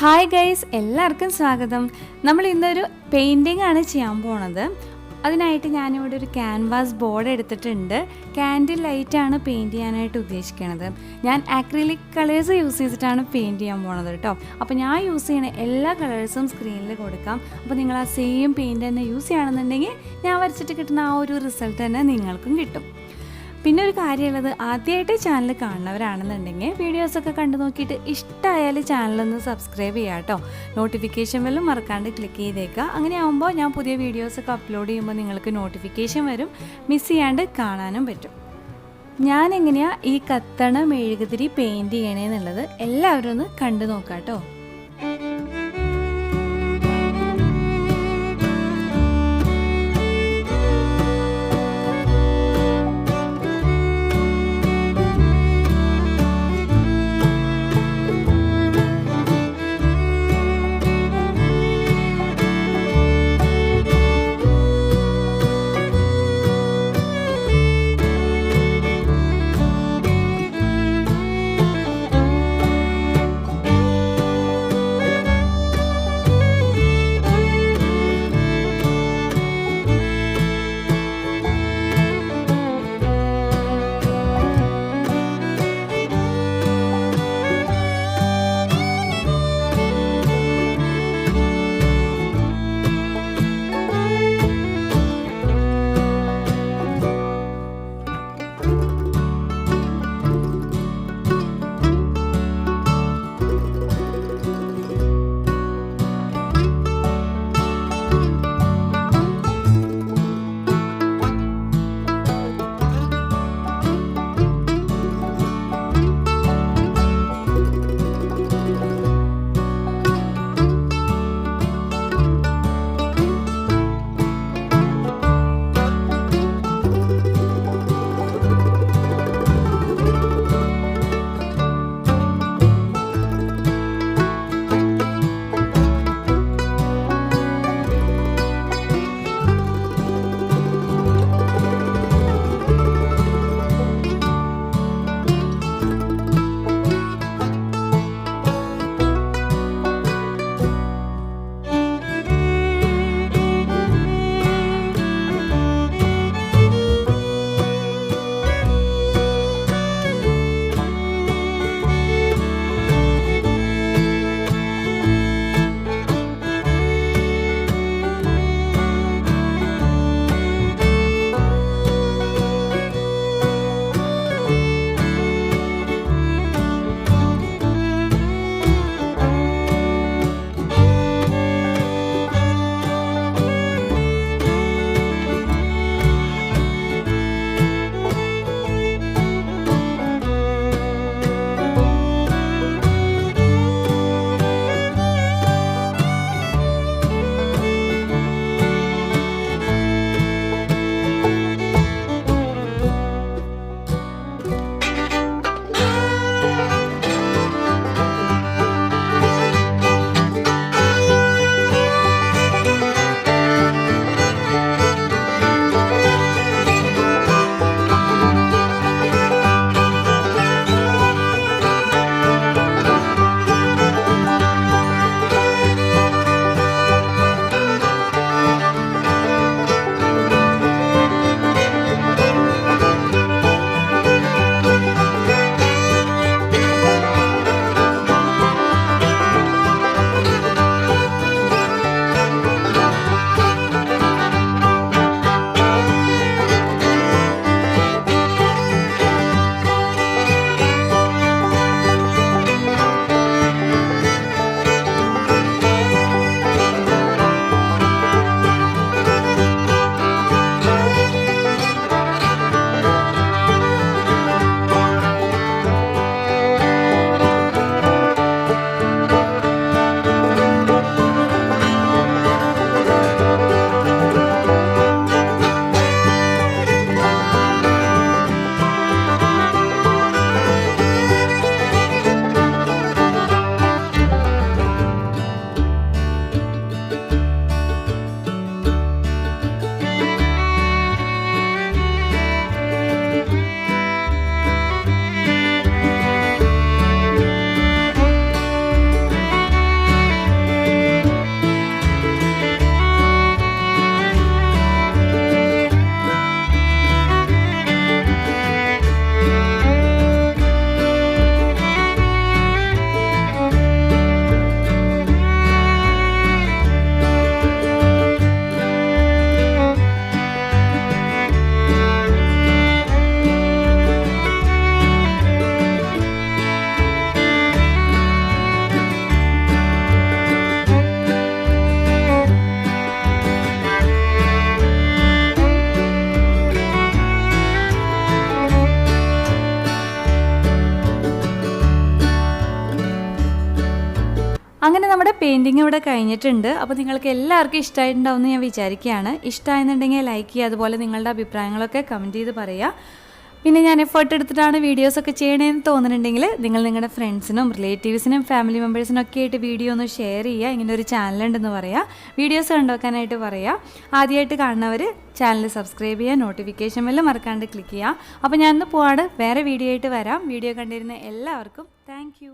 Hi guys, എല്ലാവർക്കും സ്വാഗതം. നമ്മൾ ഇന്നൊരു പെയിൻറ്റിംഗ് ആണ് ചെയ്യാൻ പോണത്. അതിനായിട്ട് ഞാനിവിടെ ഒരു ക്യാൻവാസ് ബോർഡ് എടുത്തിട്ടുണ്ട്. കാൻഡിൽ ലൈറ്റാണ് പെയിൻറ്റ് ചെയ്യാനായിട്ട് ഉദ്ദേശിക്കുന്നത്. ഞാൻ ആക്രിലിക് കളേഴ്സ് യൂസ് ചെയ്തിട്ടാണ് പെയിൻറ്റ് ചെയ്യാൻ പോണത് കേട്ടോ. അപ്പോൾ ഞാൻ യൂസ് ചെയ്യുന്ന എല്ലാ കളേഴ്സും സ്ക്രീനിൽ കൊടുക്കാം. അപ്പോൾ നിങ്ങൾ ആ സെയിം പെയിൻറ്റ് തന്നെ യൂസ് ചെയ്യുകയാണെന്നുണ്ടെങ്കിൽ ഞാൻ വരച്ചിട്ട് കിട്ടുന്ന ആ ഒരു റിസൾട്ട് തന്നെ നിങ്ങൾക്കും കിട്ടും. പിന്നെ ഒരു കാര്യമുള്ളത്, ആദ്യമായിട്ട് ചാനൽ കാണുന്നവരാണെന്നുണ്ടെങ്കിൽ വീഡിയോസൊക്കെ കണ്ടു നോക്കിയിട്ട് ഇഷ്ടമായാൽ ചാനലൊന്ന് സബ്സ്ക്രൈബ് ചെയ്യാം കേട്ടോ. നോട്ടിഫിക്കേഷൻ ബെല്ലും മറക്കാണ്ട് ക്ലിക്ക് ചെയ്തേക്കുക. അങ്ങനെ ആകുമ്പോൾ ഞാൻ പുതിയ വീഡിയോസൊക്കെ അപ്ലോഡ് ചെയ്യുമ്പോൾ നിങ്ങൾക്ക് നോട്ടിഫിക്കേഷൻ വരും, മിസ് ചെയ്യാണ്ട് കാണാനും പറ്റും. ഞാൻ എങ്ങനെയാണ് ഈ കത്തണ മെഴുകുതിരി പെയിൻറ്റ് ചെയ്യണേന്നുള്ളത് എല്ലാവരും ഒന്ന് കണ്ടു നോക്കാം കേട്ടോ. അങ്ങനെ നമ്മുടെ പെയിൻറ്റിങ് ഇവിടെ കഴിഞ്ഞിട്ടുണ്ട്. അപ്പോൾ നിങ്ങൾക്ക് എല്ലാവർക്കും ഇഷ്ടമായിട്ടുണ്ടാവുമെന്ന് ഞാൻ വിചാരിക്കുകയാണ്. ഇഷ്ടമായെന്നുണ്ടെങ്കിൽ ലൈക്ക് ചെയ്യുക, അതുപോലെ നിങ്ങളുടെ അഭിപ്രായങ്ങളൊക്കെ കമൻറ്റ് ചെയ്ത് പറയുക. പിന്നെ ഞാൻ എഫേർട്ട് എടുത്തിട്ടാണ് വീഡിയോസൊക്കെ ചെയ്യണമെന്ന് തോന്നുന്നുണ്ടെങ്കിൽ നിങ്ങൾ നിങ്ങളുടെ ഫ്രണ്ട്സിനും റിലേറ്റീവ്സിനും ഫാമിലി മെമ്പേഴ്സിനും ഒക്കെ ആയിട്ട് വീഡിയോ ഒന്ന് ഷെയർ ചെയ്യുക. ഇങ്ങനെ ഒരു ചാനലുണ്ടെന്ന് പറയുക, വീഡിയോസ് കണ്ടുവെക്കാനായിട്ട് പറയുക. ആദ്യമായിട്ട് കാണുന്നവർ ചാനൽ സബ്സ്ക്രൈബ് ചെയ്യുക, നോട്ടിഫിക്കേഷൻ ബെല്ല് മറക്കാണ്ട് ക്ലിക്ക് ചെയ്യുക. അപ്പോൾ ഞാനിന്ന് പോവാണ്, വേറെ വീഡിയോ ആയിട്ട് വരാം. വീഡിയോ കണ്ടിരുന്ന എല്ലാവർക്കും താങ്ക്